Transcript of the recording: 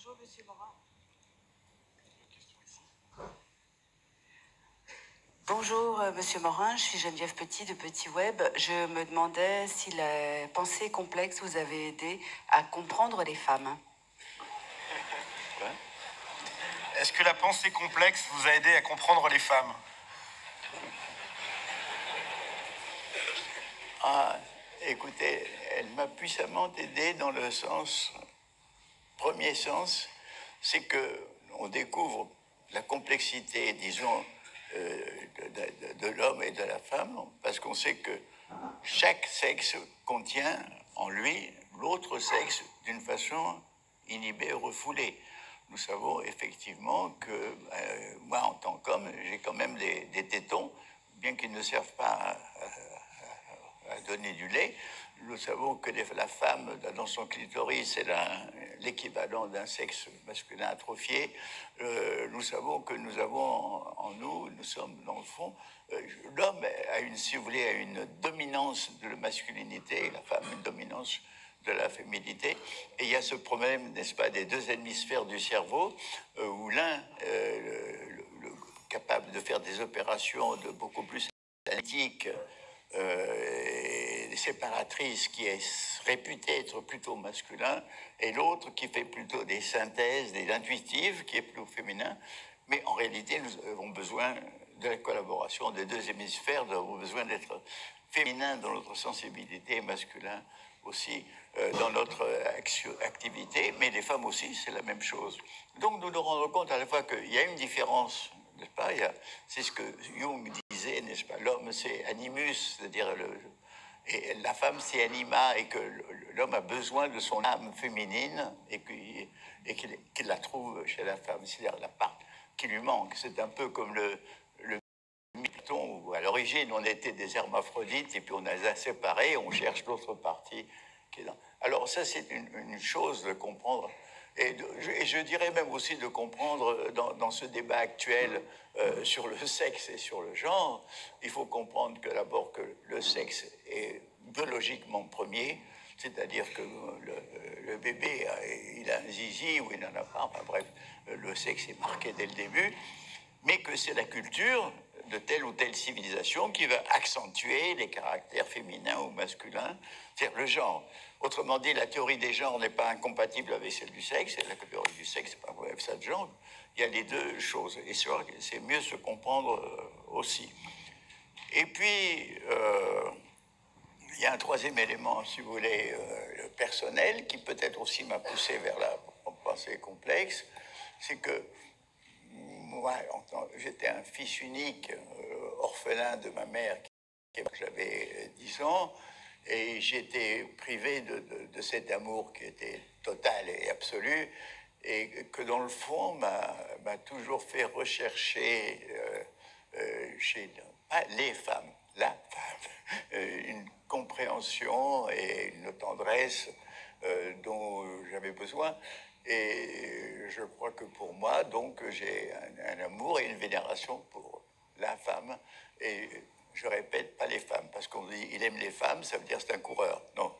Bonjour, Monsieur Morin. Bonjour, Monsieur Morin, je suis Geneviève Petit de Petit Web. Je me demandais si la pensée complexe vous avait aidé à comprendre les femmes. Est-ce que la pensée complexe vous a aidé à comprendre les femmes? Ah, écoutez, elle m'a puissamment aidé dans le sens, premier sens, c'est que on découvre la complexité, disons, de l'homme et de la femme, parce qu'on sait que chaque sexe contient en lui l'autre sexe d'une façon inhibée, refoulée. Nous savons effectivement que moi, en tant qu'homme, j'ai quand même des tétons, bien qu'ils ne servent pas à donner du lait. Nous savons que la femme, dans son clitoris, c'est l'équivalent d'un sexe masculin atrophié. Nous savons que nous avons en nous, nous sommes dans le fond, l'homme a une, si vous voulez, a une dominance de la masculinité, la femme une dominance de la féminité. Et il y a ce problème, n'est-ce pas, des deux hémisphères du cerveau, où l'un, capable de faire des opérations de beaucoup plus analytiques, séparatrice qui est réputée être plutôt masculin, et l'autre qui fait plutôt des synthèses, des intuitives, qui est plutôt féminin. Mais en réalité, nous avons besoin de la collaboration des deux hémisphères, nous avons besoin d'être féminin dans notre sensibilité et masculin aussi dans notre activité, mais les femmes aussi, c'est la même chose. Donc nous nous rendons compte à la fois qu'il y a une différence, n'est-ce pas? C'est ce que Jung disait, n'est-ce pas? L'homme, c'est animus, c'est-à-dire et la femme, c'est anima, et que l'homme a besoin de son âme féminine et qu'il la trouve chez la femme, c'est-à-dire la part qui lui manque. C'est un peu comme le Python, où à l'origine on était des hermaphrodites et puis on les a séparés, on cherche l'autre partie qui est dans. Alors ça, c'est une chose de comprendre. Et je dirais même aussi de comprendre dans ce débat actuel sur le sexe et sur le genre, il faut comprendre que d'abord que le sexe est biologiquement premier, c'est-à-dire que le bébé, il a un zizi ou il n'en a pas, enfin bref, le sexe est marqué dès le début, mais que c'est la culture de telle ou telle civilisation qui va accentuer les caractères féminins ou masculins, c'est-à-dire le genre. Autrement dit, la théorie des genres n'est pas incompatible avec celle du sexe, et la théorie du sexe, c'est pas vrai, ça de genre. Il y a les deux choses, et c'est mieux se comprendre aussi. Et puis, il y a un troisième élément, si vous voulez, le personnel, qui peut-être aussi m'a poussé vers la pensée complexe, c'est que moi, j'étais un fils unique, orphelin de ma mère, j'avais 10 ans, et j'étais privé de cet amour qui était total et absolu, et que dans le fond m'a toujours fait rechercher chez pas les femmes, la femme, une compréhension et une tendresse dont j'avais besoin. Et je crois que pour moi, donc, j'ai un amour et une vénération pour la femme. Et je répète, pas les femmes, parce qu'on dit il aime les femmes, ça veut dire c'est un coureur. Non,